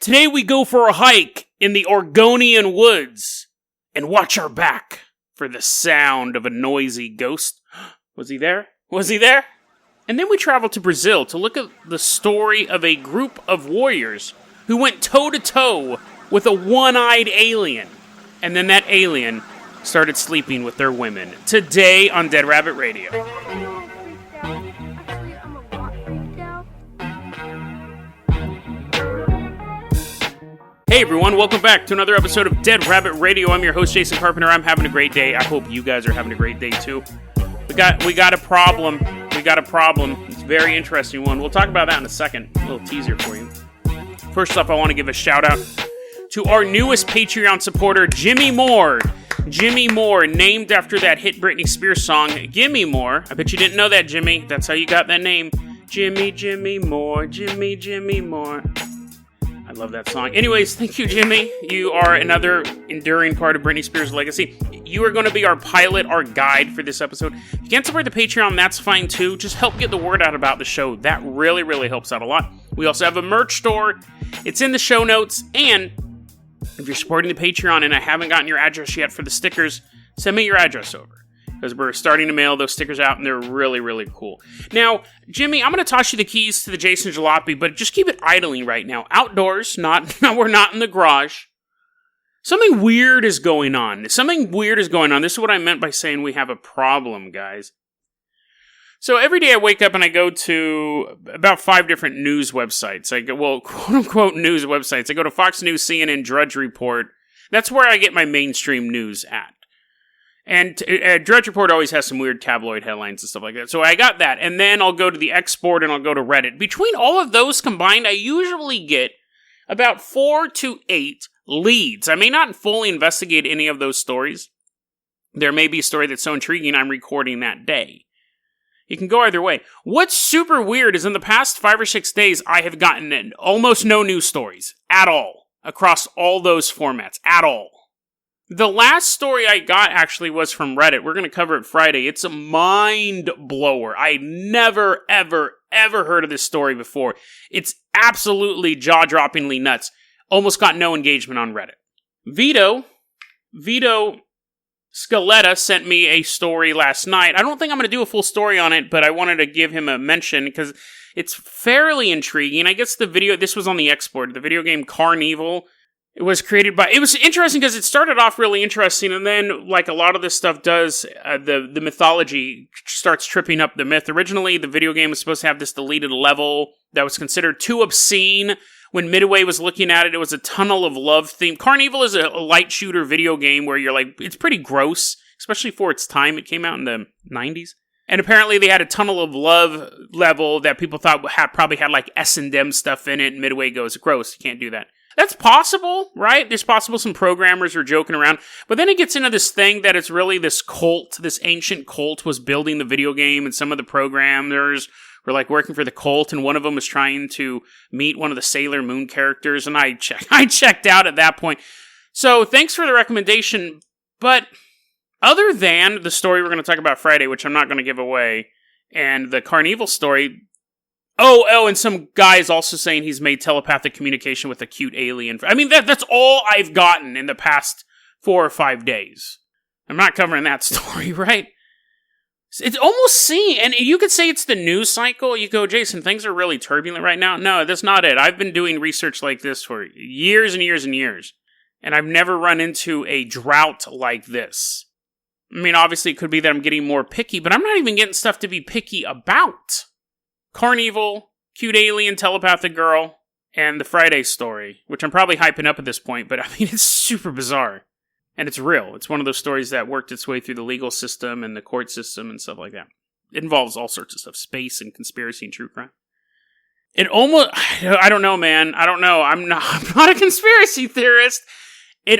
Today we go for a hike in the Oregonian woods and watch our back for the sound of a noisy ghost. Was he there? Was he there? And then we travel to Brazil to look at the story of a group of warriors who went toe-to-toe with a one-eyed alien. And then that alien started sleeping with their women. Today on Dead Rabbit Radio. Hey everyone, welcome back to another episode of Dead Rabbit Radio. I'm your host, Jason Carpenter. I'm having a great day. I hope you guys are having a great day too. We got a problem. It's a very interesting one. We'll talk about that in a second. A little teaser for you. First up, I want to give a shout out to our newest Patreon supporter, Jimmy Moore. Jimmy Moore, named after that hit Britney Spears song, Gimme More. I bet you didn't know that, Jimmy. That's how you got that name. Jimmy Moore, Jimmy Moore. I love that song. Anyways, thank you, Jimmy. You are another enduring part of Britney Spears' legacy. You are going to be our pilot, our guide for this episode. If you can't support the Patreon, that's fine too. Just help get the word out about the show. That really, really helps out a lot. We also have a merch store. It's in the show notes. And if you're supporting the Patreon and I haven't gotten your address yet for the stickers, send me your address over. Because we're starting to mail those stickers out, and they're really, really cool. Now, Jimmy, I'm going to toss you the keys to the Jason Jalopy, but just keep it idling right now. Outdoors, we're not in the garage. Something weird is going on. This is what I meant by saying we have a problem, guys. So every day I wake up and I go to about 5 different news websites. Quote-unquote news websites. I go to Fox News, CNN, Drudge Report. That's where I get my mainstream news at. And Drudge Report always has some weird tabloid headlines and stuff like that. So I got that. And then I'll go to the Export and I'll go to Reddit. Between all of those combined, I usually get about 4 to 8 leads. I may not fully investigate any of those stories. There may be a story that's so intriguing I'm recording that day. You can go either way. What's super weird is in the past 5 or 6 days, I have gotten almost no news stories at all across all those formats at all. The last story I got actually was from Reddit. We're going to cover it Friday. It's a mind blower. I never, ever heard of this story before. It's absolutely jaw-droppingly nuts. Almost got no engagement on Reddit. Vito Scaletta sent me a story last night. I don't think I'm going to do a full story on it, but I wanted to give him a mention because it's fairly intriguing. I guess this was on the Export, the video game Carnival. It was interesting because it started off really interesting, and then, like a lot of this stuff does, the mythology starts tripping up the myth. Originally, the video game was supposed to have this deleted level that was considered too obscene. When Midway was looking at it, it was a Tunnel of Love theme. Carnival is a light shooter video game where you're like, it's pretty gross, especially for its time. It came out in the 90s. And apparently they had a Tunnel of Love level that people thought probably had like S&M stuff in it, and Midway goes, gross, you can't do that. That's possible, right? There's possible some programmers are joking around. But then it gets into this thing that it's really this cult, this ancient cult was building the video game, and some of the programmers were like working for the cult, and one of them was trying to meet one of the Sailor Moon characters, and I checked out at that point. So thanks for the recommendation, but other than the story we're going to talk about Friday, which I'm not going to give away, and the Carnival story... Oh, and some guy is also saying he's made telepathic communication with a cute alien. I mean, that's all I've gotten in the past 4 or 5 days. I'm not covering that story, right? It's almost and you could say it's the news cycle. You go, Jason, things are really turbulent right now. No, that's not it. I've been doing research like this for years and years and years, and I've never run into a drought like this. I mean, obviously it could be that I'm getting more picky, but I'm not even getting stuff to be picky about. Carnival, cute alien telepathic girl, and the Friday story, which I'm probably hyping up at this point, but I mean, it's super bizarre. And it's real. It's one of those stories that worked its way through the legal system and the court system and stuff like that. It involves all sorts of stuff, space and conspiracy and true crime. I don't know, man. I don't know. I'm not a conspiracy theorist. I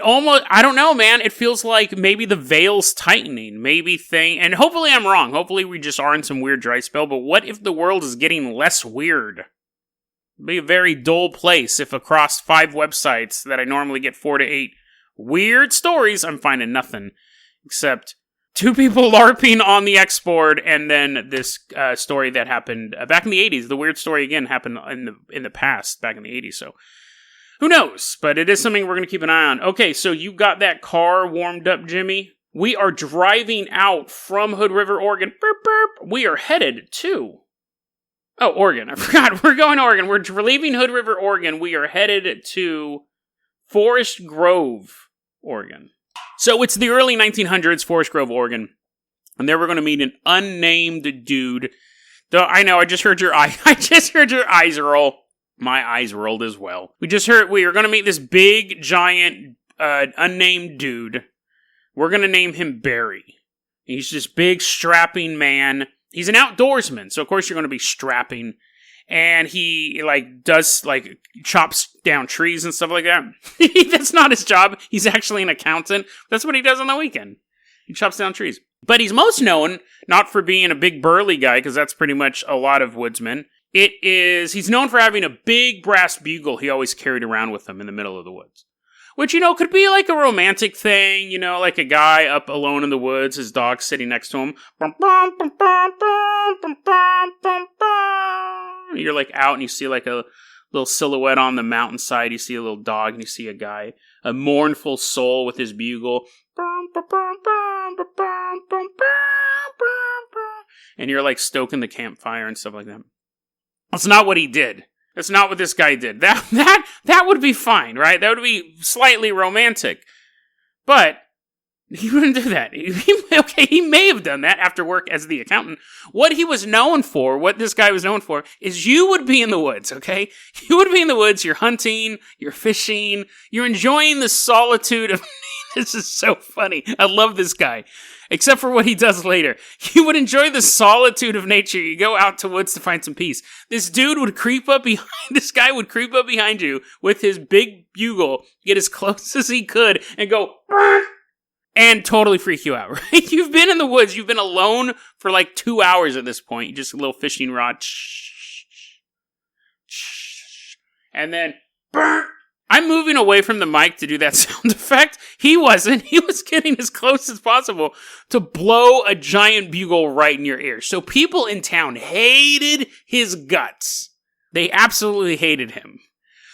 don't know, man. It feels like maybe the veil's tightening. And hopefully I'm wrong. Hopefully we just are in some weird dry spell. But what if the world is getting less weird? It'd be a very dull place if across 5 websites that I normally get 4 to 8 weird stories, I'm finding nothing except 2 people LARPing on the Export, and then this story that happened back in the 80s. The weird story again happened in the past, back in the 80s. So Who knows? But it is something we're going to keep an eye on. Okay, so you got that car warmed up, Jimmy. We are driving out from Hood River, Oregon. Burp, burp. We are headed to... Oh, Oregon. I forgot. We're going to Oregon. We're leaving Hood River, Oregon. We are headed to Forest Grove, Oregon. So it's the early 1900s, Forest Grove, Oregon. And there we're going to meet an unnamed dude. I know, I just heard your eyes roll. My eyes rolled as well. We are going to meet this big, giant, unnamed dude. We're going to name him Barry. He's this big, strapping man. He's an outdoorsman, so of course you're going to be strapping. And he, chops down trees and stuff like that. That's not his job. He's actually an accountant. That's what he does on the weekend. He chops down trees. But he's most known, not for being a big burly guy, because that's pretty much a lot of woodsmen. He's known for having a big brass bugle he always carried around with him in the middle of the woods. Which, could be like a romantic thing, like a guy up alone in the woods, his dog sitting next to him. You're out and you see a little silhouette on the mountainside. You see a little dog and you see a guy, a mournful soul with his bugle. And you're stoking the campfire and stuff like that. That's not what he did. That's not what this guy did. That would be fine, right? That would be slightly romantic. But he wouldn't do that. He may have done that after work as the accountant. What this guy was known for, is you would be in the woods, okay? You would be in the woods, you're hunting, you're fishing, you're enjoying the solitude of... This is so funny. I love this guy. Except for what he does later. You would enjoy the solitude of nature. You go out to woods to find some peace. This guy would creep up behind you with his big bugle, get as close as he could, and go, and totally freak you out, right? You've been in the woods. You've been alone for 2 hours at this point. Just a little fishing rod. And then, I'm moving away from the mic to do that sound effect. He wasn't. He was getting as close as possible to blow a giant bugle right in your ear. So people in town hated his guts. They absolutely hated him.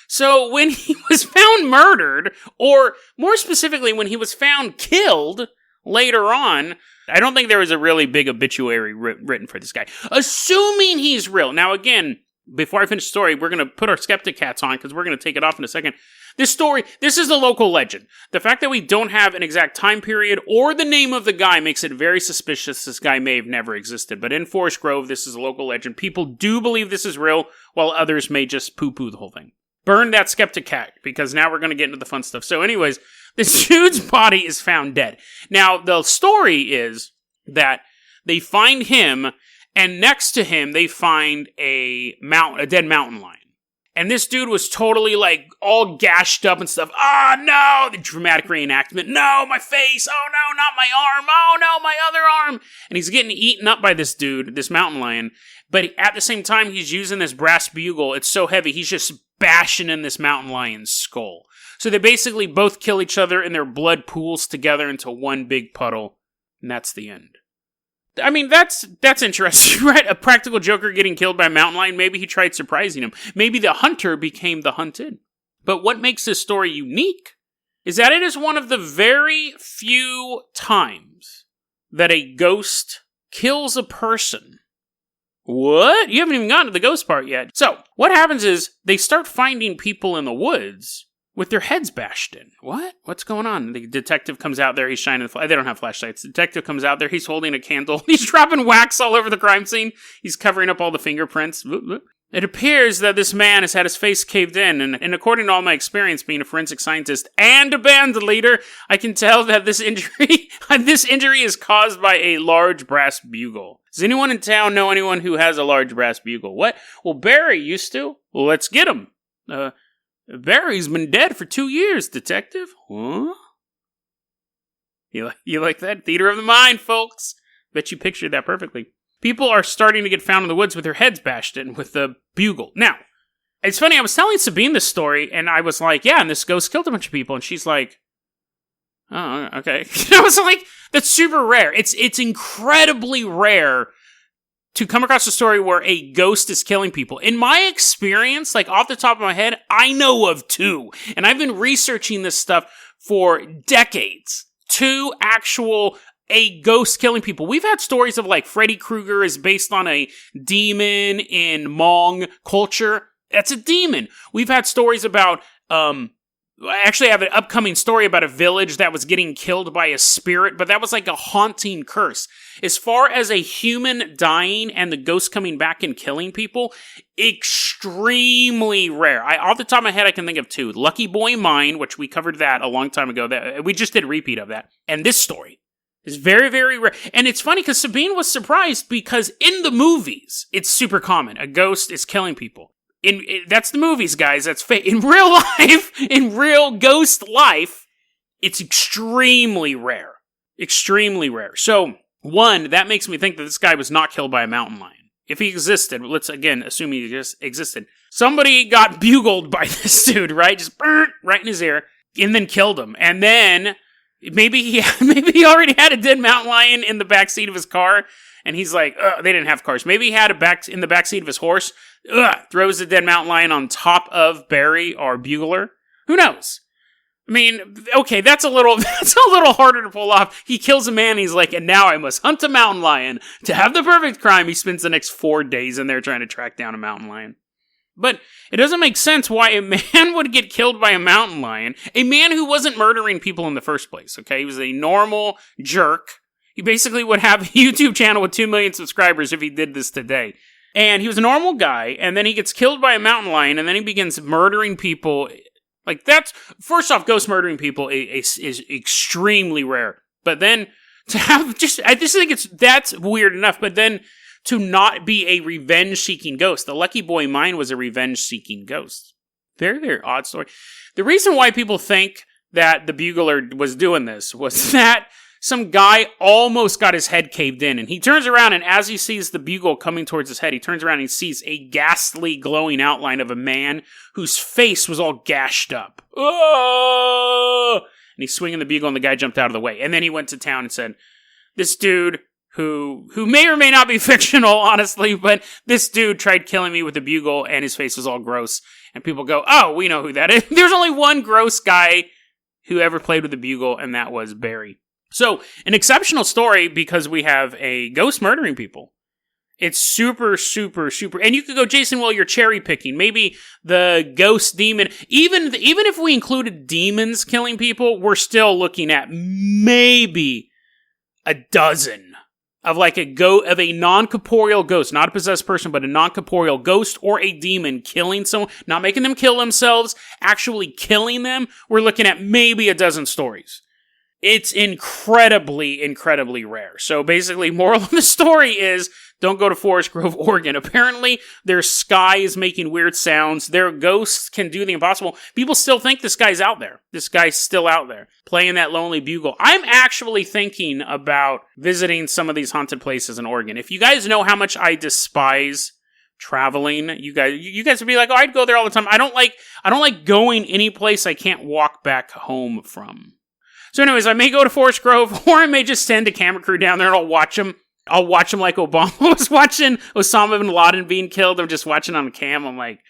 So when he was found murdered, or more specifically, when he was found killed later on, I don't think there was a really big obituary written for this guy. Assuming he's real. Now again, before I finish the story, we're going to put our skeptic hats on because we're going to take it off in a second. This is a local legend. The fact that we don't have an exact time period or the name of the guy makes it very suspicious this guy may have never existed. But in Forest Grove, this is a local legend. People do believe this is real, while others may just poo-poo the whole thing. Burn that skeptic hat, because now we're going to get into the fun stuff. So anyways, this dude's body is found dead. Now, the story is that they find him, and next to him, they find a dead mountain lion. And this dude was totally, all gashed up and stuff. Oh, no! The dramatic reenactment. No, my face! Oh, no, not my arm! Oh, no, my other arm! And he's getting eaten up by this dude, this mountain lion. But at the same time, he's using this brass bugle. It's so heavy, he's just bashing in this mountain lion's skull. So they basically both kill each other, and their blood pools together into one big puddle. And that's the end. I mean, that's interesting, right? A practical joker getting killed by a mountain lion. Maybe he tried surprising him. Maybe the hunter became the hunted. But what makes this story unique is that it is one of the very few times that a ghost kills a person. What? You haven't even gotten to the ghost part yet. So, what happens is they start finding people in the woods with their heads bashed in. What? What's going on? The detective comes out there, he's shining the they don't have flashlights. The detective comes out there, he's holding a candle. He's dropping wax all over the crime scene. He's covering up all the fingerprints. It appears that this man has had his face caved in, and according to all my experience being a forensic scientist and a band leader, I can tell that this injury is caused by a large brass bugle. Does anyone in town know anyone who has a large brass bugle? What? Well, Barry used to. Well, let's get him. Barry's been dead for 2 years, detective. Huh? You like that? Theater of the mind, folks. Bet you pictured that perfectly. People are starting to get found in the woods with their heads bashed in with the bugle. Now, it's funny, I was telling Sabine this story, and I was like, yeah, and this ghost killed a bunch of people, and she's like, oh, okay. I was like, that's super rare. It's incredibly rare to come across a story where a ghost is killing people. In my experience, like off the top of my head, I know of 2. And I've been researching this stuff for decades. 2 actual a ghost killing people. We've had stories of like Freddy Krueger is based on a demon in Hmong culture. That's a demon. We've had stories about, I actually have an upcoming story about a village that was getting killed by a spirit, but that was like a haunting curse. As far as a human dying and the ghost coming back and killing people, extremely rare. Off the top of my head, I can think of 2. Lucky Boy Mine, which we covered that a long time ago. We just did a repeat of that. And this story is very, very rare. And it's funny because Sabine was surprised because in the movies, it's super common. A ghost is killing people. That's the movies, guys. That's fake. In real life, in real ghost life, it's extremely rare. Extremely rare. So, 1, that makes me think that this guy was not killed by a mountain lion. If he existed, let's again assume he just existed. Somebody got bugled by this dude, right? Just burnt right in his ear, and then killed him. And then maybe he already had a dead mountain lion in the backseat of his car, and he's like, they didn't have cars. Maybe he had in the backseat of his horse. Throws the dead mountain lion on top of Barry or Bugler. Who knows? I mean, okay, that's a little harder to pull off. He kills a man, he's like, and now I must hunt a mountain lion to have the perfect crime. He spends the next 4 days in there trying to track down a mountain lion. But it doesn't make sense why a man would get killed by a mountain lion. A man who wasn't murdering people in the first place, okay? He was a normal jerk. He basically would have a YouTube channel with 2 million subscribers if he did this today. And he was a normal guy, and then he gets killed by a mountain lion, and then he begins murdering people. Like, that's, first off, ghost murdering people is extremely rare. But then, to have I just think that's weird enough, but then to not be a revenge-seeking ghost. The Lucky Boy Mine was a revenge-seeking ghost. Very, very odd story. The reason why people think that the bugler was doing this was that some guy almost got his head caved in, and he turns around, and as he sees the bugle coming towards his head, he turns around and he sees a ghastly glowing outline of a man whose face was all gashed up. Oh! And he's swinging the bugle, and the guy jumped out of the way. And then he went to town and said, this dude, who may or may not be fictional, honestly, but this dude tried killing me with a bugle, and his face was all gross. And people go, oh, we know who that is. There's only one gross guy who ever played with a bugle, and that was Barry. So, an exceptional story because we have a ghost murdering people. It's super, super, super. And you could go, Jason, well, you're cherry picking. Maybe the ghost demon, even if we included demons killing people, we're still looking at maybe a dozen of like a non-corporeal ghost, not a possessed person, but a non-corporeal ghost or a demon killing someone, not making them kill themselves, actually killing them. We're looking at maybe a dozen stories. It's incredibly, incredibly rare. So basically, moral of the story is, don't go to Forest Grove, Oregon. Apparently, their sky is making weird sounds. Their ghosts can do the impossible. People still think this guy's out there. This guy's still out there, playing that lonely bugle. I'm actually thinking about visiting some of these haunted places in Oregon. If you guys know how much I despise traveling, you guys would be like, oh, I'd go there all the time. I don't like going any place I can't walk back home from. So anyways, I may go to Forest Grove, or I may just send a camera crew down there and I'll watch them. I'll watch them like Obama was watching Osama bin Laden being killed. I'm just watching on cam. I'm like,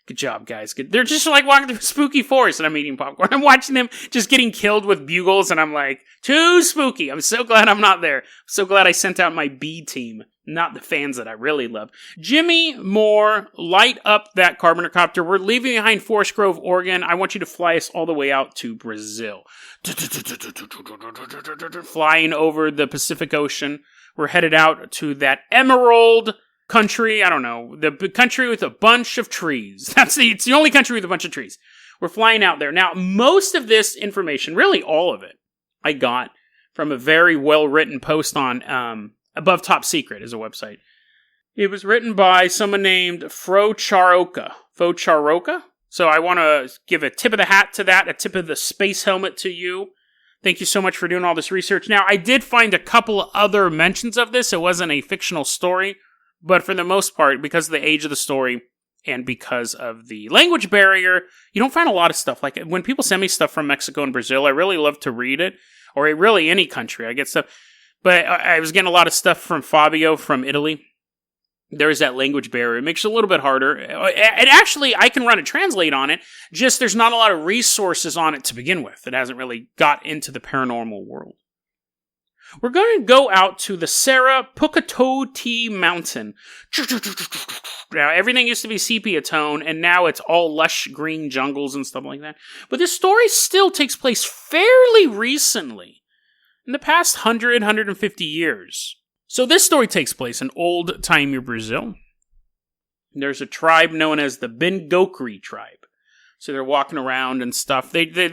good job, guys. Good. They're just like walking through a spooky forest and I'm eating popcorn. I'm watching them just getting killed with bugles and I'm like, too spooky. I'm so glad I'm not there. I'm so glad I sent out my B team, not the fans that I really love. Jimmy Moore, light up that carbonocopter. We're leaving behind Forest Grove, Oregon. I want you to fly us all the way out to Brazil. Flying over the Pacific Ocean. We're headed out to that emerald country. I don't know. The country with a bunch of trees. It's the only country with a bunch of trees. We're flying out there. Now, most of this information, really all of it, I got from a very well-written post on Above Top Secret is a website. It was written by someone named Focharoka. So I want to give a tip of the hat to that, a tip of the space helmet to you. Thank you so much for doing all this research. Now, I did find a couple of other mentions of this. It wasn't a fictional story, but for the most part, because of the age of the story and because of the language barrier, you don't find a lot of stuff. Like, when people send me stuff from Mexico and Brazil, I really love to read it, or really any country. I get stuff. But I was getting a lot of stuff from Fabio from Italy. there is that language barrier. It makes it a little bit harder. And actually, I can run a translate on it, just there's not a lot of resources on it to begin with. It hasn't really got into the paranormal world. We're going to go out to the Serapukatoti Mountain. Now, everything used to be sepia tone, and now it's all lush green jungles and stuff like that. But this story still takes place fairly recently, in the past 100, 150 years. So this story takes place in old-timey Brazil. There's a tribe known as the Bengokri tribe. So they're walking around and stuff. They can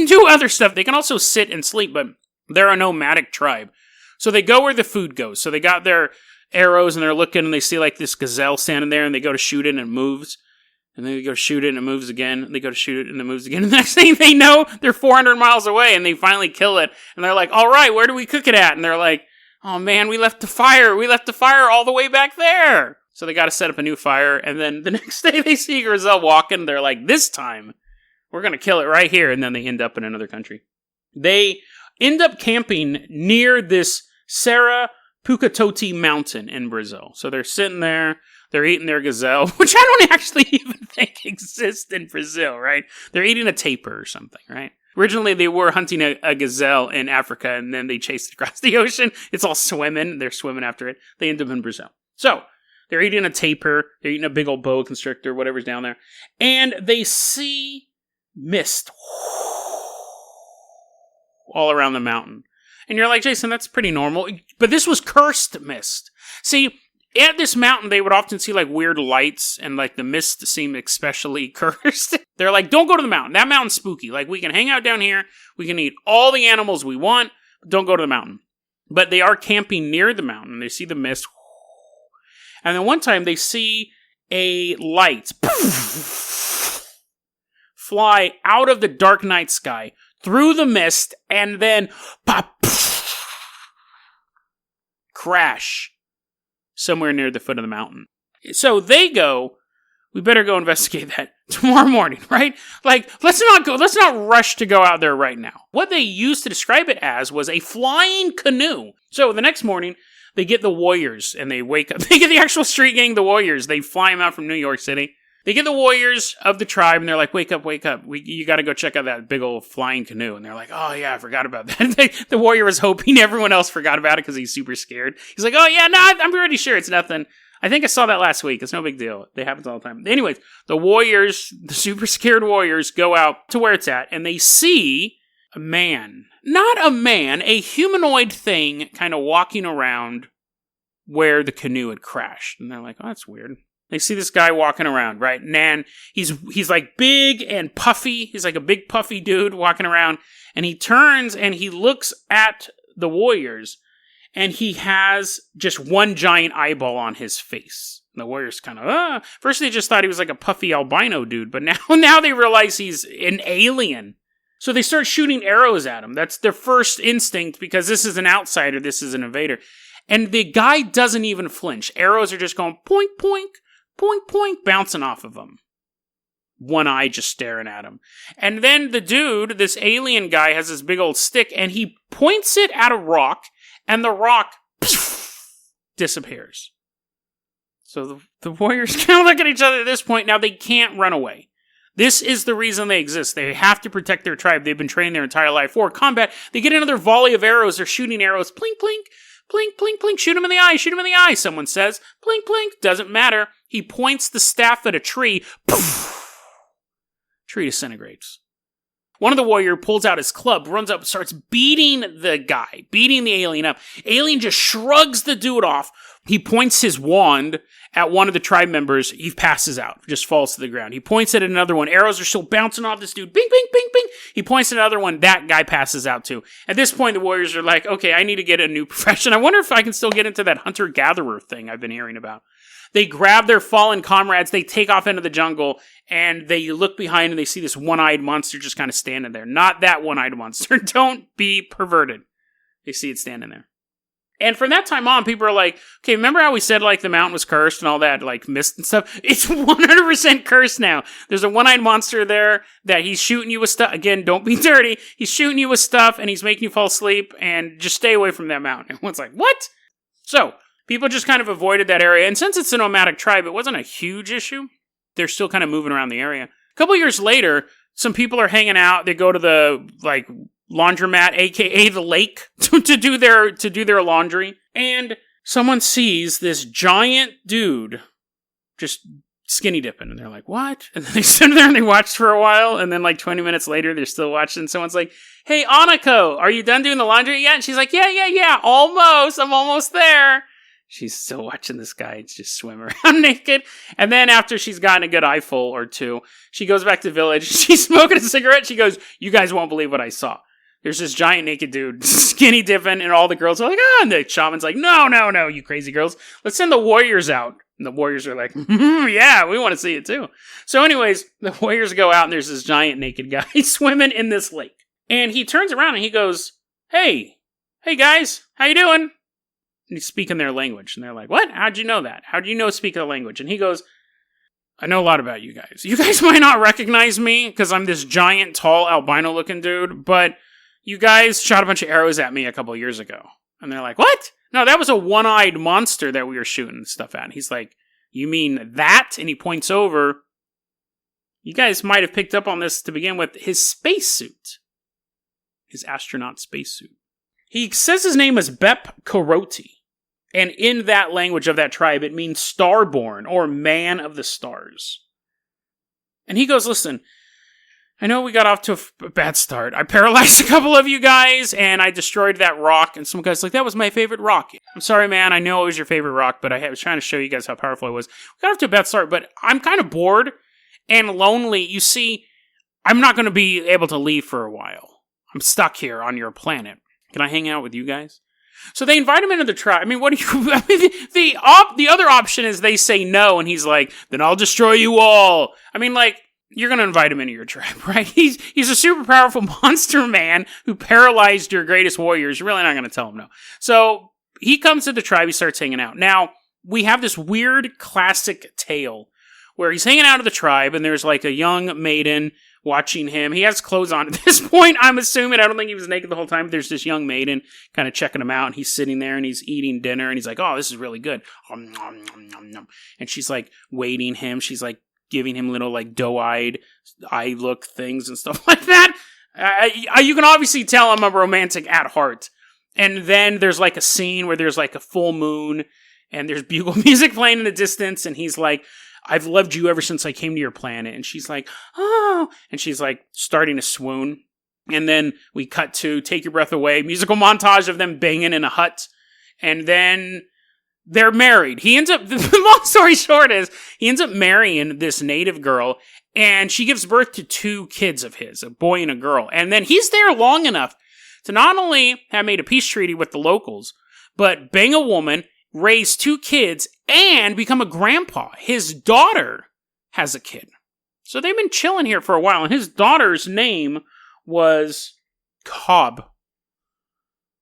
do other stuff. They can also sit and sleep, but they're a nomadic tribe. So they go where the food goes. So they got their arrows and they're looking and they see like this gazelle standing there and they go to shoot it and it moves. And then they go to shoot it and it moves again. They go to shoot it and it moves again. And the next thing they know, they're 400 miles away and they finally kill it. And they're like, all right, where do we cook it at? And they're like, oh man, we left the fire. We left the fire all the way back there. So they got to set up a new fire. And then the next day they see a gazelle walking. They're like, this time we're going to kill it right here. And then they end up in another country. They end up camping near this Serapukatoti mountain in Brazil. So they're sitting there, they're eating their gazelle, which I don't actually even think exists in Brazil, right? They're eating a tapir or something, right? Originally, they were hunting a gazelle in Africa, and then they chased it across the ocean. It's all swimming. They're swimming after it. They end up in Brazil. So they're eating a tapir. They're eating a big old boa constrictor, whatever's down there. And they see mist all around the mountain. And you're like, Jason, that's pretty normal. But this was cursed mist. See, at this mountain, they would often see like weird lights and like the mist seemed especially cursed. They're like, don't go to the mountain. That mountain's spooky. Like we can hang out down here. We can eat all the animals we want. But don't go to the mountain. But they are camping near the mountain. They see the mist. And then one time they see a light fly out of the dark night sky through the mist, and then pop, crash somewhere near the foot of the mountain. So they go, we better go investigate that tomorrow morning, right? Like, let's not rush to go out there right now. What they used to describe it as was a flying canoe. So the next morning, they get the warriors, and they wake up. They get the actual street gang, the warriors. They fly them out from New York City. They get the warriors of the tribe, and they're like, wake up. You got to go check out that big old flying canoe. And they're like, oh, yeah, I forgot about that. The warrior was hoping everyone else forgot about it because he's super scared. He's like, oh, yeah, no, I'm pretty sure it's nothing. I think I saw that last week. It's no big deal. It happens all the time. Anyways, the warriors, the super scared warriors, go out to where it's at, and they see a man. Not a man, a humanoid thing kind of walking around where the canoe had crashed. And they're like, oh, that's weird. They see this guy walking around, right? And he's like big and puffy. He's like a big puffy dude walking around. And he turns and he looks at the warriors. And he has just one giant eyeball on his face. And the warriors kind of, First they just thought he was like a puffy albino dude. But now they realize he's an alien. So they start shooting arrows at him. That's their first instinct because this is an outsider. This is an invader. And the guy doesn't even flinch. Arrows are just going poink, poink. Poink, poink, bouncing off of him. One eye just staring at him. And then the dude, this alien guy, has this big old stick, and he points it at a rock, and the rock disappears. So the warriors kind of look at each other at this point. Now, they can't run away. This is the reason they exist. They have to protect their tribe. They've been trained their entire life for combat. They get another volley of arrows. They're shooting arrows. Plink, plink. Plink, plink, plink, shoot him in the eye, shoot him in the eye, someone says. Plink, plink, doesn't matter. He points the staff at a tree. Poof! Tree disintegrates. One of the warriors pulls out his club, runs up, starts beating the guy, beating the alien up. Alien just shrugs the dude off. He points his wand at one of the tribe members. He passes out, just falls to the ground. He points at another one. Arrows are still bouncing off this dude. Bing, bing, bing, bing. He points at another one. That guy passes out too. At this point, the warriors are like, okay, I need to get a new profession. I wonder if I can still get into that hunter-gatherer thing I've been hearing about. They grab their fallen comrades. They take off into the jungle, and they look behind and they see this one-eyed monster just kind of standing there. Not that one-eyed monster. Don't be perverted. They see it standing there. And from that time on, people are like, okay, remember how we said, like, the mountain was cursed and all that, like, mist and stuff? It's 100% cursed now. There's a one-eyed monster there that he's shooting you with stuff. Again, don't be dirty. He's shooting you with stuff, and he's making you fall asleep, and just stay away from that mountain. Everyone's like, what? So, people just kind of avoided that area. And since it's a nomadic tribe, it wasn't a huge issue. They're still kind of moving around the area. A couple years later, some people are hanging out. They go to the laundromat, aka the lake, to do their laundry. And someone sees this giant dude just skinny dipping. And they're like, what? And then they sit there and they watch for a while. And then 20 minutes later, they're still watching. Someone's like, hey, Aniko, are you done doing the laundry yet? And she's like, yeah, almost. I'm almost there. She's still watching this guy just swim around naked. And then after she's gotten a good eyeful or two, she goes back to the village. She's smoking a cigarette. She goes, you guys won't believe what I saw. There's this giant naked dude, skinny dipping, and all the girls are like, and the shaman's like, no, you crazy girls. Let's send the warriors out. And the warriors are like, yeah, we want to see it too. So anyways, the warriors go out, and there's this giant naked guy swimming in this lake. And he turns around and he goes, hey guys, how you doing? And he's speaking their language. And they're like, what? How'd you know that? How do you know speak the language? And he goes, I know a lot about you guys. You guys might not recognize me because I'm this giant, tall, albino-looking dude, but you guys shot a bunch of arrows at me a couple years ago. And they're like, what? No, that was a one-eyed monster that we were shooting stuff at. And he's like, you mean that? And he points over. You guys might have picked up on this to begin with. His spacesuit. His astronaut spacesuit. He says his name is Bep Kororoti. And in that language of that tribe, it means starborn or man of the stars. And he goes, listen, I know we got off to a bad start. I paralyzed a couple of you guys, and I destroyed that rock. And some guy's like, that was my favorite rock. I'm sorry, man. I know it was your favorite rock, but I was trying to show you guys how powerful it was. We got off to a bad start, but I'm kind of bored and lonely. You see, I'm not going to be able to leave for a while. I'm stuck here on your planet. Can I hang out with you guys? So they invite him into the tribe. I mean, what do you... I mean, the other option is they say no, and he's like, then I'll destroy you all. I mean, you're going to invite him into your tribe, right? He's a super powerful monster man who paralyzed your greatest warriors. You're really not going to tell him no. So he comes to the tribe. He starts hanging out. Now, we have this weird classic tale where he's hanging out of the tribe, and there's a young maiden watching him. He has clothes on at this point, I'm assuming. I don't think he was naked the whole time. There's this young maiden kind of checking him out, and he's sitting there, and he's eating dinner, and he's like, oh, this is really good. And she's, waiting him. She's, giving him little, doe-eyed eye look things and stuff like that. You can obviously tell I'm a romantic at heart. And then there's, a scene where there's, a full moon, and there's bugle music playing in the distance, and he's like, I've loved you ever since I came to your planet. And she's like, oh, and she's starting to swoon. And then we cut to Take Your Breath Away, musical montage of them banging in a hut. And then they're married. He ends up, the long story short is, he ends up marrying this native girl, and she gives birth to 2 kids of his, a boy and a girl. And then he's there long enough to not only have made a peace treaty with the locals, but bang a woman, raise 2 kids, and become a grandpa. His daughter has a kid. So they've been chilling here for a while, and his daughter's name was Cobb.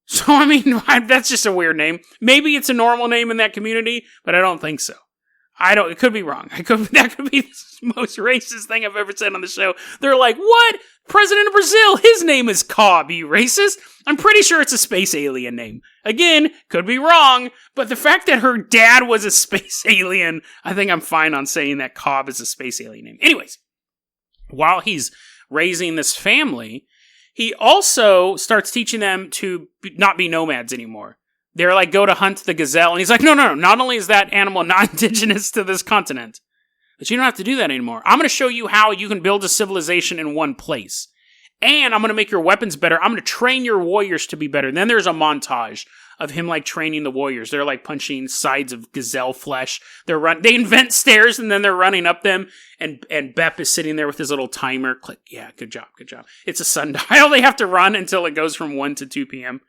So, I mean, that's just a weird name. Maybe it's a normal name in that community, but I don't think so. It could be wrong. That could be the most racist thing I've ever said on the show. They're like, what? President of Brazil, his name is Cobb, you racist? I'm pretty sure it's a space alien name. Again, could be wrong, but the fact that her dad was a space alien, I think I'm fine on saying that Cobb is a space alien name. Anyways, while he's raising this family, he also starts teaching them to not be nomads anymore. They're go to hunt the gazelle. And he's like, no. Not only is that animal not indigenous to this continent, but you don't have to do that anymore. I'm going to show you how you can build a civilization in one place. And I'm going to make your weapons better. I'm going to train your warriors to be better. And then there's a montage of him training the warriors. They're punching sides of gazelle flesh. They invent stairs, and then they're running up them. And Bep is sitting there with his little timer. Click. Yeah, good job. It's a sundial. They have to run until it goes from 1 to 2 p.m.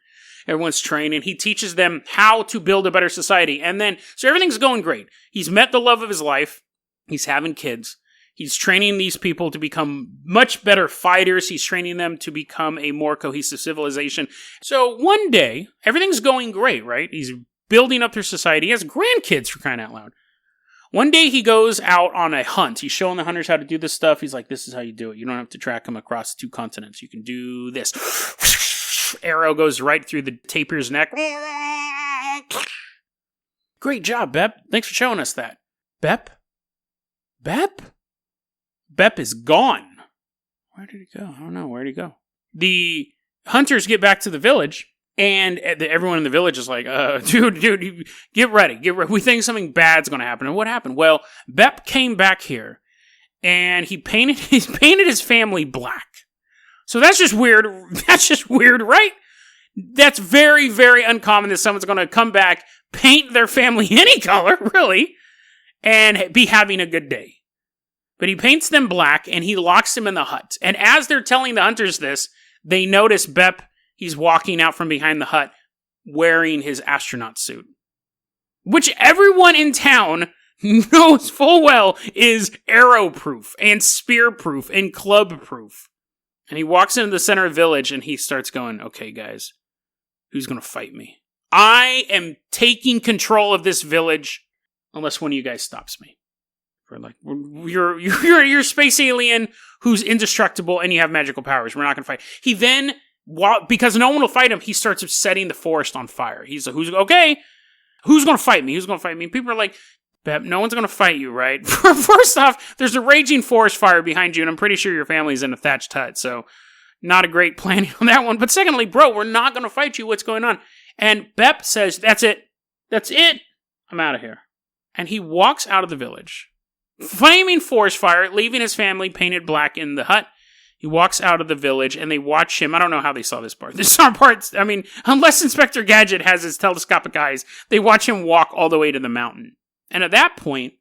Everyone's training. He teaches them how to build a better society. And then, so everything's going great. He's met the love of his life. He's having kids. He's training these people to become much better fighters. He's training them to become a more cohesive civilization. So one day, everything's going great, right? He's building up their society. He has grandkids, for crying out loud. One day he goes out on a hunt. He's showing the hunters how to do this stuff. He's like, this is how you do it. You don't have to track them across 2 continents. You can do this. Arrow goes right through the tapir's neck. Great job, Bep. Thanks for showing us that. Bep? Bep? Bep is gone. Where did he go? I don't know. Where did he go? The hunters get back to the village, and everyone in the village is like, dude, get ready. We think something bad's going to happen. And what happened? Well, Bep came back here, and he painted his family black. So that's just weird. That's just weird, right? That's very, very uncommon that someone's going to come back, paint their family any color, really, and be having a good day. But he paints them black, and he locks them in the hut. And as they're telling the hunters this, they notice Bep, he's walking out from behind the hut wearing his astronaut suit. Which everyone in town knows full well is arrow-proof, and spear-proof, and club-proof. And he walks into the center of the village, and he starts going, okay, guys, who's going to fight me? I am taking control of this village unless one of you guys stops me. We're like, you're a space alien who's indestructible and you have magical powers. We're not going to fight. He then, because no one will fight him, he starts setting the forest on fire. He's like, who's going to fight me? Who's going to fight me? And people are like, Bep, no one's going to fight you, right? First off, there's a raging forest fire behind you, and I'm pretty sure your family's in a thatched hut, so not a great planning on that one. But secondly, bro, we're not going to fight you. What's going on? And Bep says, that's it. That's it. I'm out of here. And he walks out of the village. Flaming forest fire, leaving his family painted black in the hut. He walks out of the village, and they watch him. I don't know how they saw this part. This part, I mean, unless Inspector Gadget has his telescopic eyes, they watch him walk all the way to the mountain. And at that point,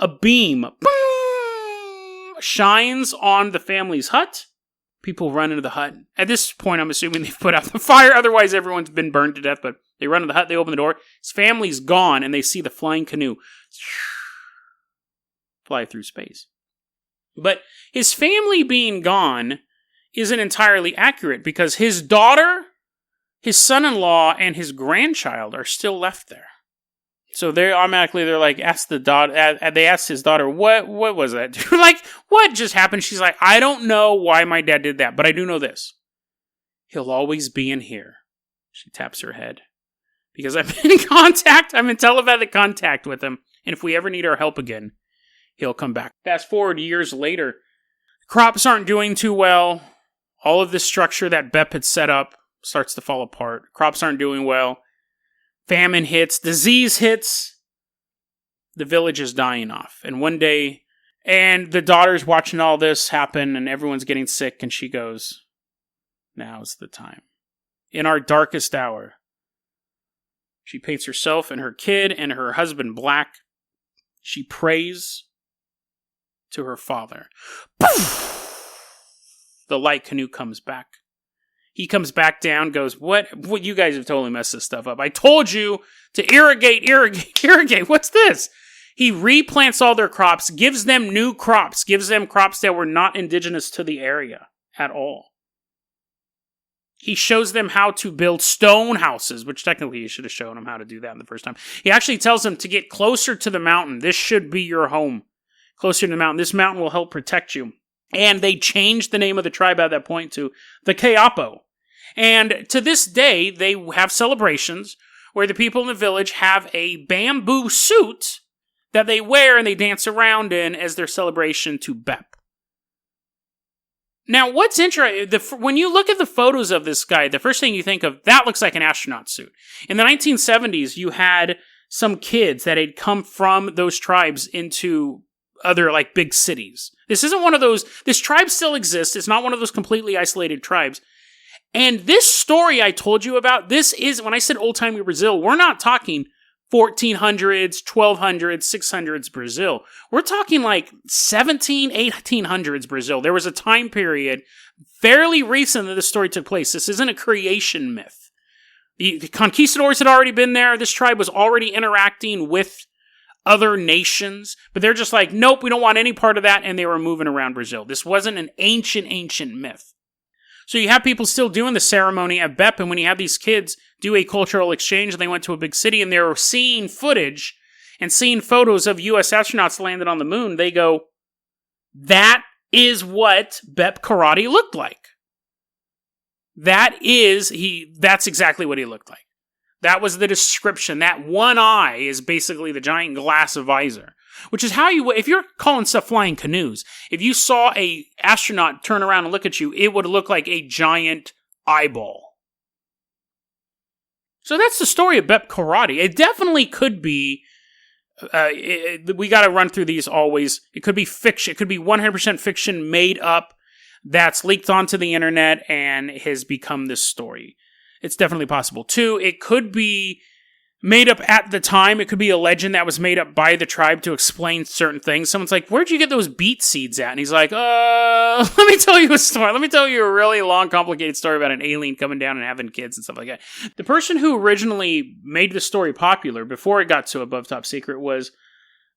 a beam shines on the family's hut. People run into the hut. At this point, I'm assuming they've put out the fire. Otherwise, everyone's been burned to death. But they run into the hut, they open the door. His family's gone, and they see the flying canoe fly through space. But his family being gone isn't entirely accurate, because his daughter, his son-in-law, and his grandchild are still left there. So they're like, they asked his daughter, what was that? They're like, what just happened? She's like, I don't know why my dad did that, but I do know this. He'll always be in here. She taps her head. Because I'm in telepathic contact with him, and if we ever need our help again, he'll come back. Fast forward years later, crops aren't doing too well. All of this structure that Bep had set up starts to fall apart. Crops aren't doing well. Famine hits. Disease hits. The village is dying off. And one day, and the daughter's watching all this happen, and everyone's getting sick, and she goes, now's the time. In our darkest hour, she paints herself and her kid and her husband black. She prays to her father. Poof! The light canoe comes back. He comes back down, goes, what? You guys have totally messed this stuff up. I told you to irrigate. What's this? He replants all their crops, gives them new crops, gives them crops that were not indigenous to the area at all. He shows them how to build stone houses, which technically he should have shown them how to do that in the first time. He actually tells them to get closer to the mountain. This should be your home. Closer to the mountain. This mountain will help protect you. And they changed the name of the tribe at that point to the Kayapo. And to this day, they have celebrations where the people in the village have a bamboo suit that they wear and they dance around in as their celebration to Bep. Now, what's interesting, when you look at the photos of this guy, the first thing you think of, that looks like an astronaut suit. In the 1970s, you had some kids that had come from those tribes into other, big cities. This isn't one of those, this tribe still exists. It's not one of those completely isolated tribes. And this story I told you about, this is, when I said old-timey Brazil, we're not talking 1400s, 1200s, 600s Brazil. We're talking 1800s Brazil. There was a time period fairly recent that this story took place. This isn't a creation myth. The conquistadors had already been there. This tribe was already interacting with other nations, but they're just like, nope, we don't want any part of that, and they were moving around Brazil. This wasn't an ancient myth. So you have people still doing the ceremony at Bep, and when you have these kids do a cultural exchange, and they went to a big city, and they're seeing footage and seeing photos of U.S. astronauts landed on the moon, they go, that is what Bep Kororoti looked like. That's exactly what he looked like. That was the description. That one eye is basically the giant glass visor, which is how you, if you're calling stuff flying canoes, if you saw a astronaut turn around and look at you, it would look like a giant eyeball. So that's the story of Bep Kororoti. It definitely could be, we got to run through these always. It could be fiction. It could be 100% fiction made up that's leaked onto the internet and has become this story. It's definitely possible. 2, it could be made up at the time. It could be a legend that was made up by the tribe to explain certain things. Someone's like, where'd you get those beet seeds at? And he's like, let me tell you a story. Let me tell you a really long, complicated story about an alien coming down and having kids and stuff like that. The person who originally made the story popular before it got to Above Top Secret was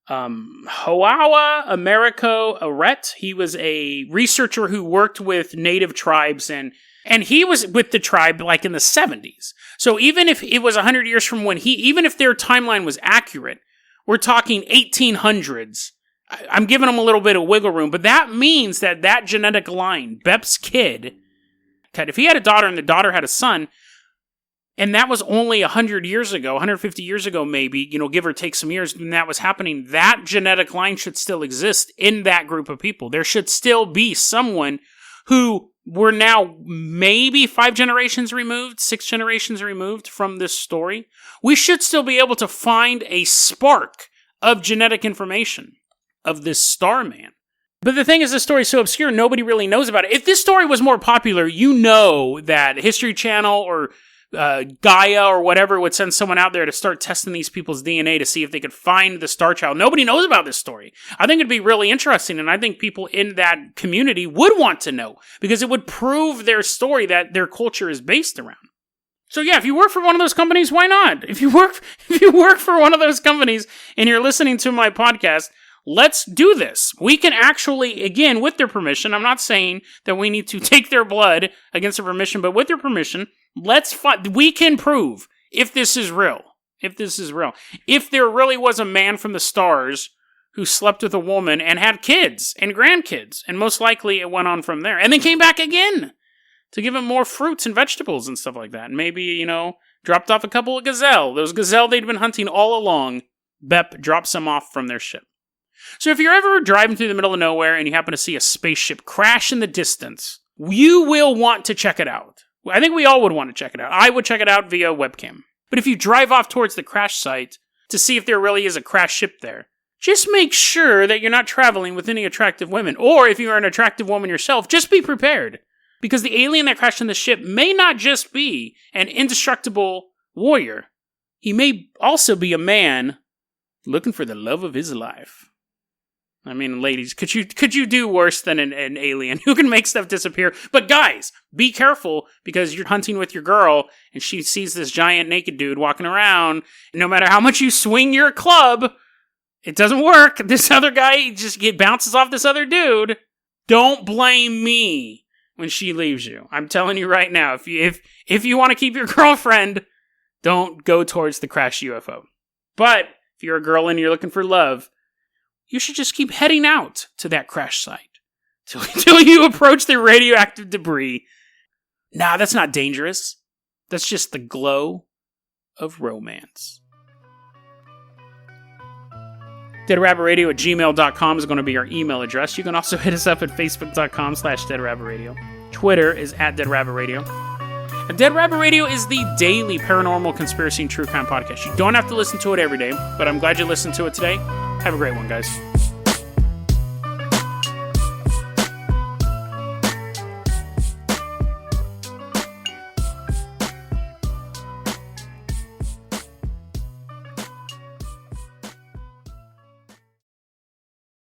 Hoawa Americo Aret. He was a researcher who worked with native tribes, and he was with the tribe like in the 70s. So even if it was 100 years from when even if their timeline was accurate, we're talking 1800s. I'm giving them a little bit of wiggle room, but that means that genetic line, Bep's kid, if he had a daughter and the daughter had a son, and that was only 100 years ago, 150 years ago maybe, give or take some years, when that was happening, that genetic line should still exist in that group of people. There should still be someone who we're now maybe 5 generations removed, 6 generations removed from this story. We should still be able to find a spark of genetic information of this Starman. But the thing is, this story is so obscure, nobody really knows about it. If this story was more popular, you know that History Channel or Gaia or whatever would send someone out there to start testing these people's DNA to see if they could find the Star Child. Nobody knows about this story. I think it'd be really interesting, and I think people in that community would want to know, because it would prove their story that their culture is based around. So yeah, if you work for one of those companies, why not? If you work for one of those companies and you're listening to my podcast, let's do this. We can actually, again, with their permission, I'm not saying that we need to take their blood against their permission, but with their permission, we can prove if this is real. If there really was a man from the stars who slept with a woman and had kids and grandkids, and most likely it went on from there, and then came back again to give him more fruits and vegetables and stuff like that. And maybe, dropped off a couple of gazelle. Those gazelle they'd been hunting all along, Bep drops them off from their ship. So if you're ever driving through the middle of nowhere and you happen to see a spaceship crash in the distance, you will want to check it out. I think we all would want to check it out. I would check it out via webcam. But if you drive off towards the crash site to see if there really is a crash ship there, just make sure that you're not traveling with any attractive women. Or if you're an attractive woman yourself, just be prepared. Because the alien that crashed in the ship may not just be an indestructible warrior. He may also be a man looking for the love of his life. I mean, ladies, could you do worse than an alien who can make stuff disappear? But guys, be careful, because you're hunting with your girl and she sees this giant naked dude walking around. No matter how much you swing your club, it doesn't work. This other guy bounces off this other dude. Don't blame me when she leaves you. I'm telling you right now, if you want to keep your girlfriend, don't go towards the crashed UFO. But if you're a girl and you're looking for love, you should just keep heading out to that crash site till you approach the radioactive debris. Nah, that's not dangerous. That's just the glow of romance. DeadRabbitRadio@gmail.com is going to be our email address. You can also hit us up at Facebook.com/DeadRabbitRadio. Twitter is @DeadRabbitRadio. And Dead Rabbit Radio is the daily paranormal, conspiracy, and true crime podcast. You don't have to listen to it every day, but I'm glad you listened to it today. Have a great one, guys.